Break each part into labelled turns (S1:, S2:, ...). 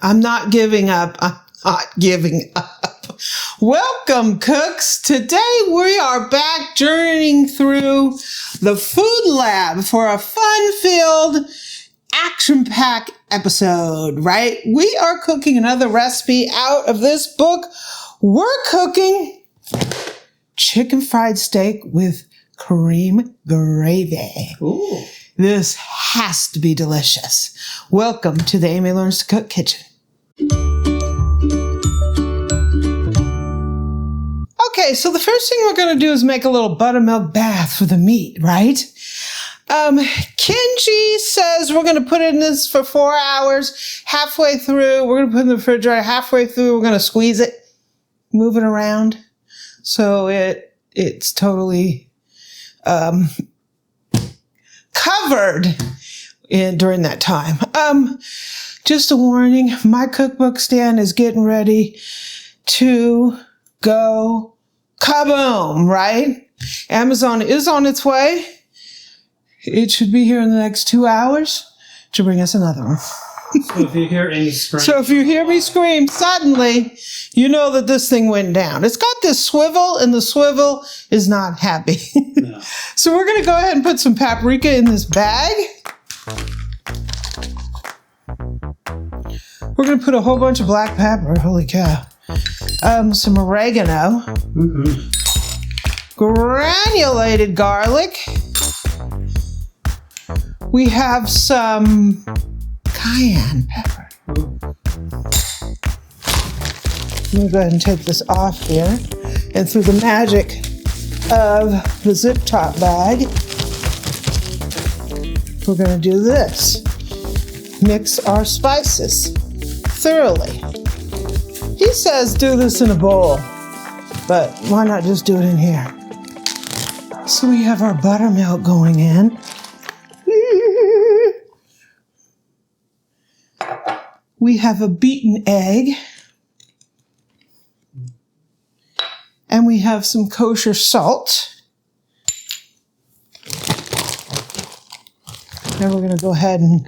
S1: I'm not giving up. I'm not giving up. Welcome, cooks. Today we are back journeying through the food lab for a fun-filled, action-packed episode, right? We are cooking another recipe out of this book. We're cooking chicken fried steak with cream gravy.
S2: Ooh.
S1: This has to be delicious. Welcome to the Amy Learns to Cook kitchen. Okay, so the first thing we're going to do is make a little buttermilk bath for the meat, right? Kenji says we're going to put it in this for 4 hours. Halfway through, we're going to put it in the refrigerator. Halfway through, we're going to squeeze it, move it around, so it's totally covered during that time. Just a warning, my cookbook stand is getting ready to go kaboom, right? Amazon is on its way. It should be here in the next 2 hours to bring us another one.
S2: So if you hear any scream.
S1: So if you hear me scream suddenly, you know that this thing went down. It's got this swivel, and the swivel is not happy.
S2: No.
S1: So we're going to go ahead and put some paprika in this bag. We're going to put a whole bunch of black pepper. Holy cow. Some oregano.
S2: Mm-hmm.
S1: Granulated garlic. We have some cayenne pepper.
S2: Ooh.
S1: Let me go ahead and take this off here. And through the magic of the zip top bag, we're going to do this. Mix our spices thoroughly. He says do this in a bowl, but why not just do it in here? So we have our buttermilk going in. We have a beaten egg. And we have some kosher salt. Now we're going to go ahead and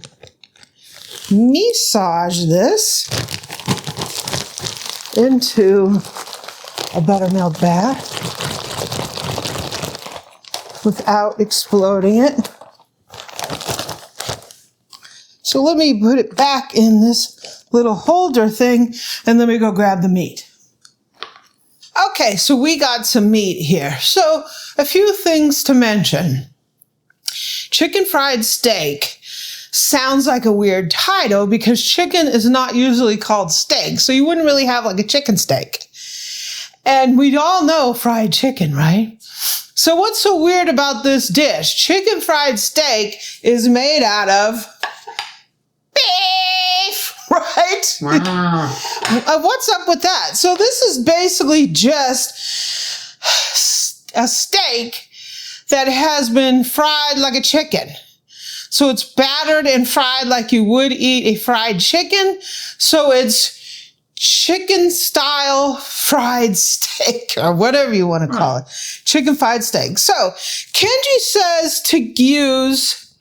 S1: massage this into a buttermilk bath without exploding it. So let me put it back in this little holder thing, and then we go grab the meat. Okay, so we got some meat here. So a few things to mention. Chicken fried steak sounds like a weird title because chicken is not usually called steak. So you wouldn't really have like a chicken steak. And we all know fried chicken, right? So what's so weird about this dish? Chicken fried steak is made out of beef, right?
S2: Wow.
S1: What's up with that? So this is basically just a steak that has been fried like a chicken. So it's battered and fried like you would eat a fried chicken. So it's chicken style fried steak, or whatever you want to call it. Chicken fried steak. So Kenji says to use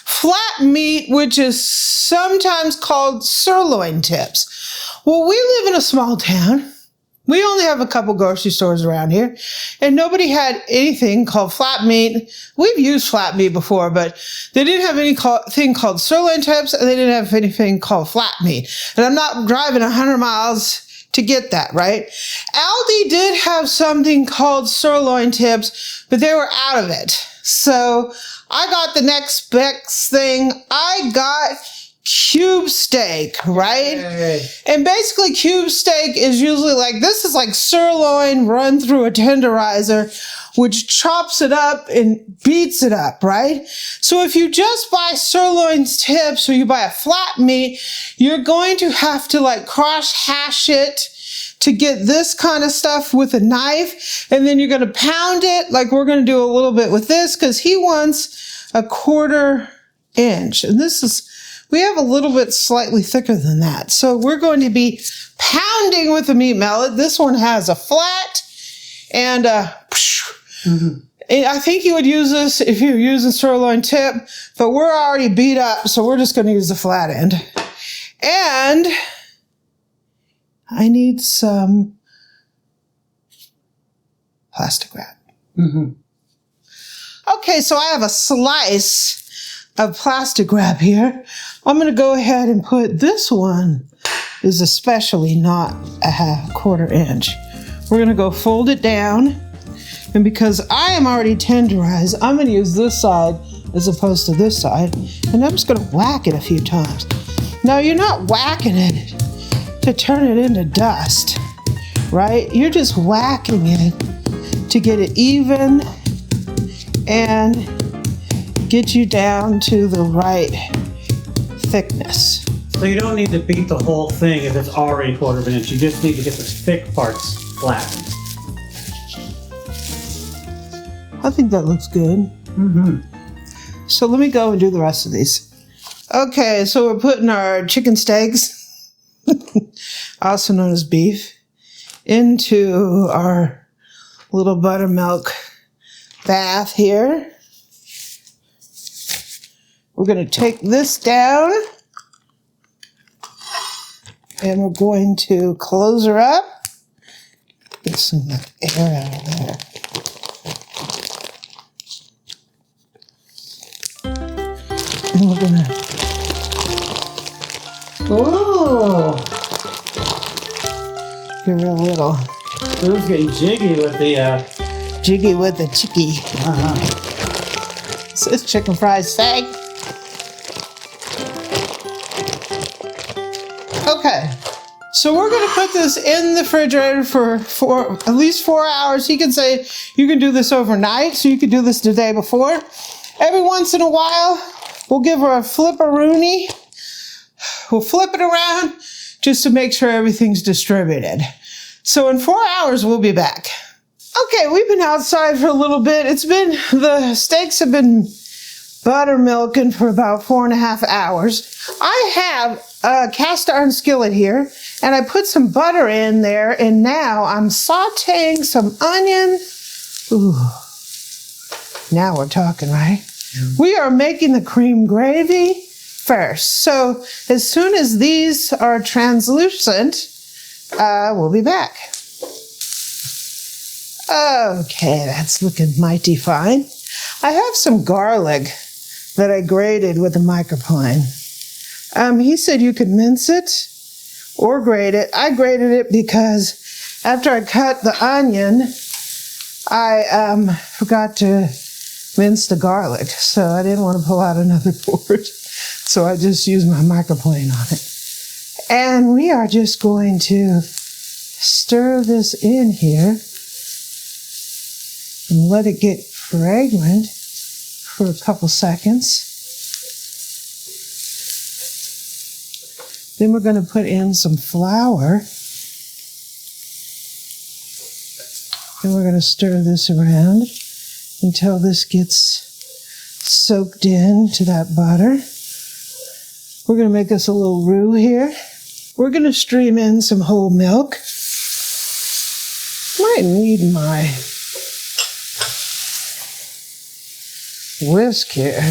S1: flat meat, which is sometimes called sirloin tips. Well, we live in a small town. We only have a couple grocery stores around here, and nobody had anything called flat meat. We've used flat meat before, but they didn't have anything called sirloin tips, and they didn't have anything called flat meat. And I'm not driving 100 miles to get that, right? Aldi did have something called sirloin tips, but they were out of it. So I got the next best thing. I got cube steak, right?
S2: Hey.
S1: And basically cube steak is usually like, this is like sirloin run through a tenderizer, which chops it up and beats it up, right? So if you just buy sirloin tips or you buy a flat meat, you're going to have to like cross hash it to get this kind of stuff with a knife. And then you're going to pound it like we're going to do a little bit with this because he wants a 1/4 inch. And this is, we have a little bit slightly thicker than that. So we're going to be pounding with the meat mallet. This one has a flat and I think you would use this if you're using sirloin tip, but we're already beat up, so we're just going to use the flat end. And I need some plastic wrap.
S2: Mm-hmm.
S1: Okay, so I have a slice of plastic wrap here. I'm going to go ahead and put this one is especially not a 1/4 inch. We're going to go fold it down. And because I am already tenderized, I'm going to use this side as opposed to this side. And I'm just going to whack it a few times. Now, you're not whacking it to turn it into dust, right? You're just whacking it to get it even and get you down to the right thickness.
S2: So you don't need to beat the whole thing if it's already 1/4 inch. You just need to get the thick parts flattened.
S1: I think that looks good.
S2: Mm-hmm.
S1: So let me go and do the rest of these. Okay, so we're putting our chicken steaks, also known as beef, into our little buttermilk bath here. We're going to take this down and we're going to close her up. Get some air out of there. And we're gonna.
S2: Oh,
S1: Get real little.
S2: Lou's getting jiggy with the.
S1: Jiggy with the chicky.
S2: Uh-huh.
S1: So it's chicken fried steak. Okay. So we're going to put this in the refrigerator for at least 4 hours. He can say you can do this overnight, so you can do this the day before. Every once in a while, we'll give her a flip-a-rooney. We'll flip it around just to make sure everything's distributed. So in 4 hours, we'll be back. Okay, we've been outside for a little bit. The steaks have been buttermilking for about 4.5 hours. I have a cast iron skillet here, and I put some butter in there, and now I'm sauteing some onion. Ooh, now we're talking, right? We are making the cream gravy first. So as soon as these are translucent, we'll be back. Okay, that's looking mighty fine. I have some garlic that I grated with a microplane. He said you could mince it or grate it. I grated it because after I cut the onion, I forgot to mince the garlic, so I didn't want to pull out another board. So I just used my microplane on it. And we are just going to stir this in here and let it get fragrant for a couple seconds. Then we're going to put in some flour. And we're going to stir this around until this gets soaked in to that butter. We're going to make us a little roux here. We're going to stream in some whole milk. Might need my whisk here.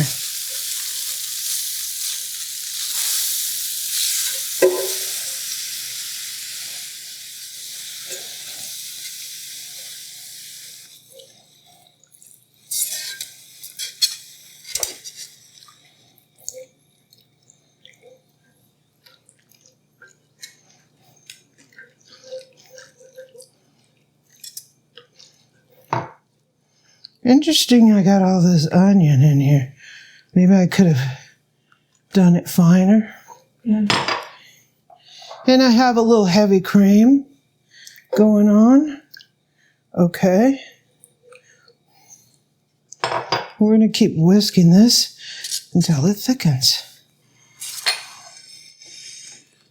S1: Interesting, I got all this onion in here. Maybe I could have done it finer. Yeah. And I have a little heavy cream going on. Okay. We're going to keep whisking this until it thickens.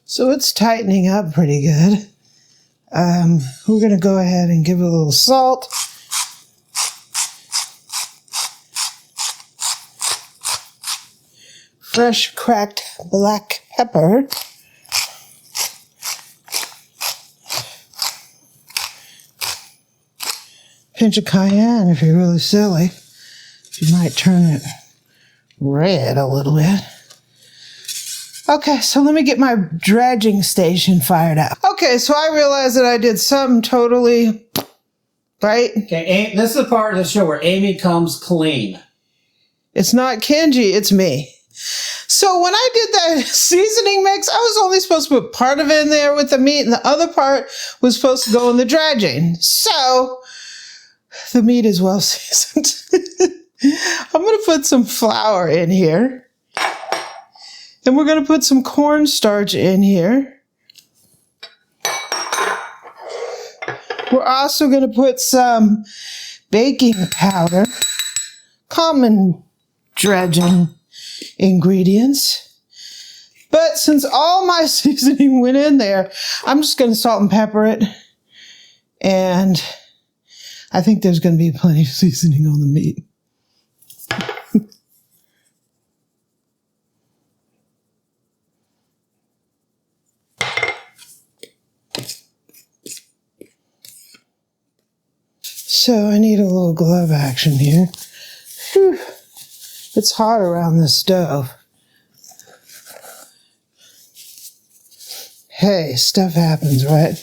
S1: So it's tightening up pretty good. We're going to go ahead and give it a little salt. Fresh cracked black pepper. Pinch of cayenne if you're really silly. You might turn it red a little bit. Okay, so let me get my dredging station fired up. Okay, so I realized that I did something totally, right?
S2: Okay, this is the part of the show where Amy comes clean.
S1: It's not Kenji, it's me. So when I did that seasoning mix, I was only supposed to put part of it in there with the meat, and the other part was supposed to go in the dredging. So the meat is well seasoned. I'm going to put some flour in here. And we're going to put some cornstarch in here. We're also going to put some baking powder, common dredging ingredients. But since all my seasoning went in there, I'm just going to salt and pepper it. And I think there's going to be plenty of seasoning on the meat. So I need a little glove action here. Whew. It's hot around the stove. Hey, stuff happens, right?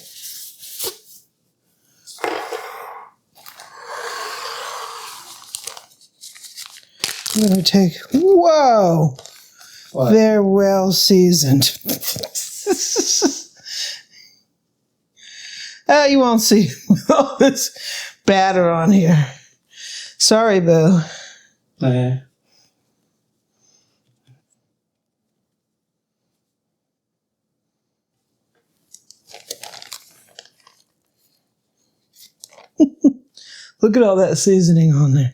S1: I'm going to take, whoa!
S2: What?
S1: They're well seasoned. You won't see all this batter on here. Sorry, boo.
S2: Okay.
S1: Look at all that seasoning on there.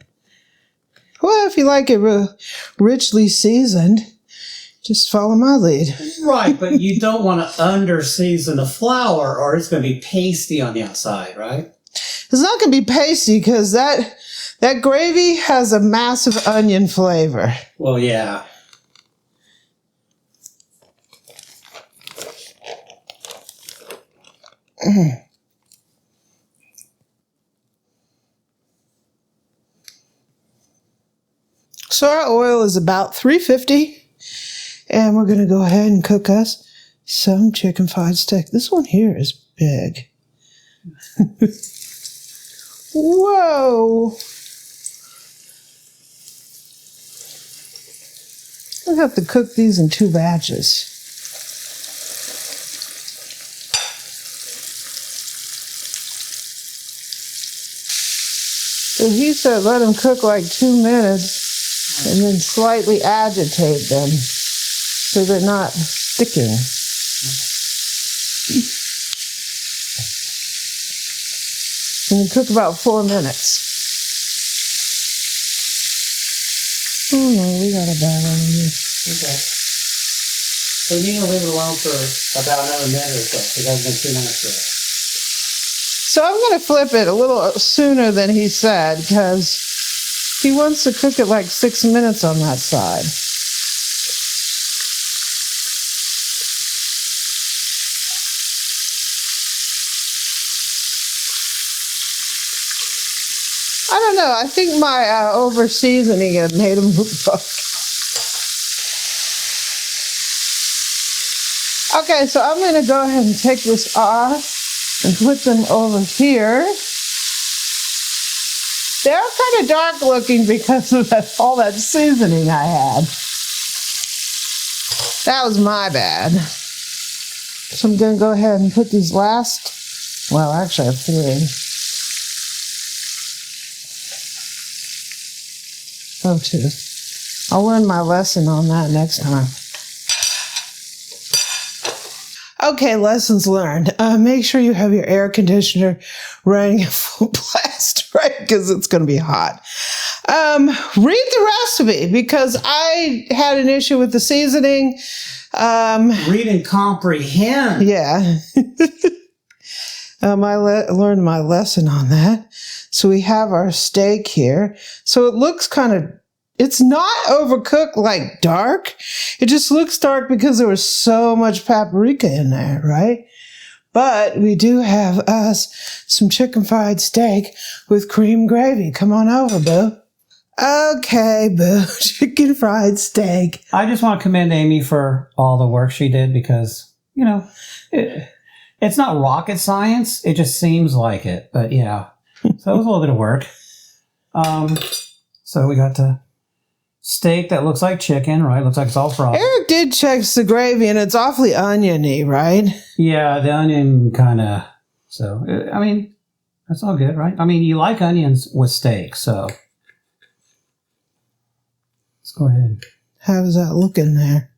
S1: Well, if you like it richly seasoned, just follow my lead.
S2: Right, but you don't want to under-season the flour or it's going to be pasty on the outside, right?
S1: It's not going to be pasty because that gravy has a massive onion flavor.
S2: Well, yeah.
S1: So our oil is about 350, and we're going to go ahead and cook us some chicken fried steak. This one here is big. Whoa! I have to cook these in 2 batches. So he said let them cook like 2 minutes and then slightly agitate them so they're not sticking. And then cook about 4 minutes. Oh no, we got a bad one here.
S2: Okay. So you need to leave it alone for about another minute or so. It hasn't been 2 minutes yet.
S1: So I'm going to flip it a little sooner than he said because he wants to cook it like 6 minutes on that side. I don't know. I think my over-seasoning had made him look. Okay, so I'm going to go ahead and take this off and put them over here. They're kind of dark looking because of all that seasoning I had. That was my bad. So I'm going to go ahead and put these last, well, actually I have 3. Oh, 2. I'll learn my lesson on that next time. Okay, lessons learned. Make sure you have your air conditioner running at full blast, right? Because it's going to be hot. Read the recipe because I had an issue with the seasoning.
S2: Read and comprehend.
S1: Yeah. I learned my lesson on that. So we have our steak here. So it looks kind of, it's not overcooked like dark. It just looks dark because there was so much paprika in there, right? But we do have us some chicken fried steak with cream gravy. Come on over, boo. Okay, boo. Chicken fried steak.
S2: I just want to commend Amy for all the work she did because, you know, it's not rocket science. It just seems like it. But yeah, so it was a little bit of work. So we got the steak that looks like chicken, right? Looks like it's all fried.
S1: Eric did check the gravy, and it's awfully oniony, right?
S2: Yeah, the onion kind of. So, I mean, that's all good, right? I mean, you like onions with steak, so. Let's go ahead.
S1: How does that look in there?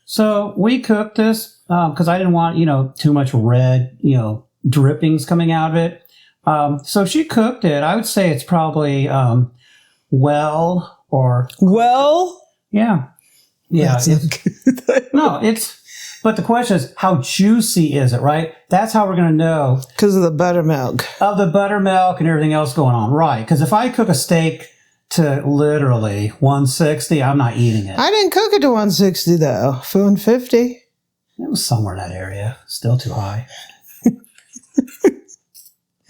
S2: So we cooked this because I didn't want, too much red, drippings coming out of it. So she cooked it. I would say it's probably well. Yeah.
S1: That's not good.
S2: No, but the question is, how juicy is it, right? That's how we're going to know.
S1: Because of the buttermilk.
S2: Of the buttermilk and everything else going on, right? Because if I cook a steak to literally 160, I'm not eating it.
S1: I didn't cook it to 160, though. 150.
S2: It was somewhere in that area. Still too high.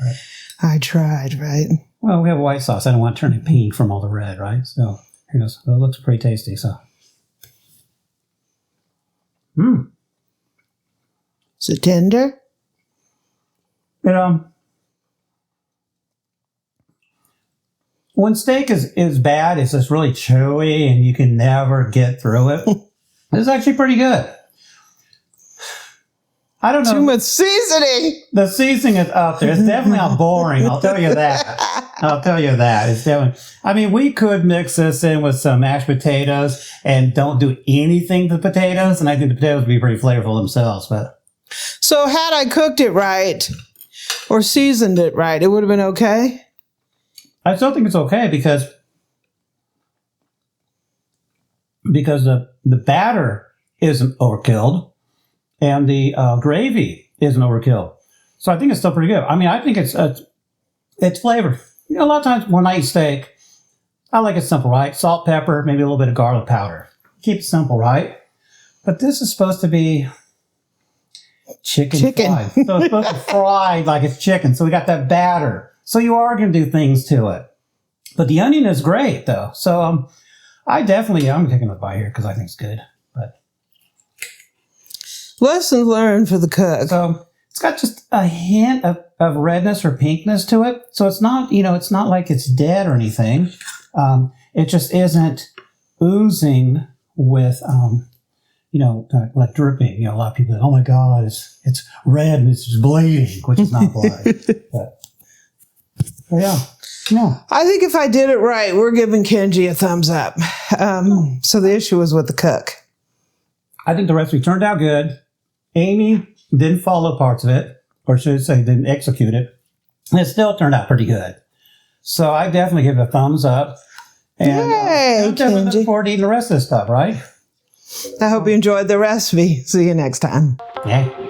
S2: Right.
S1: I tried, right?
S2: Well, we have white sauce. I don't want it turning pink from all the red, right? So here goes. It looks pretty tasty. So,
S1: Is it tender?
S2: When steak is bad, it's just really chewy and you can never get through it. It's actually pretty good. I don't know.
S1: Too much seasoning.
S2: The seasoning is up there. It's definitely not boring. I'll tell you that. It's definitely. I mean, we could mix this in with some mashed potatoes and don't do anything to the potatoes, and I think the potatoes would be pretty flavorful themselves. But
S1: So had I cooked it right or seasoned it right, it would have been okay?
S2: I still think it's okay because the batter isn't overkilled. And the gravy isn't overkill. So I think it's still pretty good. I mean, I think it's flavored. A lot of times when I eat steak, I like it simple, right? Salt, pepper, maybe a little bit of garlic powder. Keep it simple, right? But this is supposed to be chicken. Fried. So it's supposed to be fried like it's chicken. So we got that batter. So you are going to do things to it. But the onion is great, though. So I'm taking a bite here because I think it's good. But
S1: Lessons learned for the cook.
S2: so it's got just a hint of redness or pinkness to it. So it's not, it's not like it's dead or anything. It just isn't oozing with, like dripping. A lot of people, oh my God, it's red and it's just bleeding, which is not blood. but yeah.
S1: I think if I did it right, we're giving Kenji a thumbs up. So the issue was with the cook.
S2: I think the recipe turned out good. Amy didn't follow parts of it, or should I say didn't execute it. And it still turned out pretty good. So I definitely give it a thumbs up. And I'm definitely looking forward to eating the rest of this stuff, right?
S1: I hope you enjoyed the recipe. See you next time.
S2: Yeah.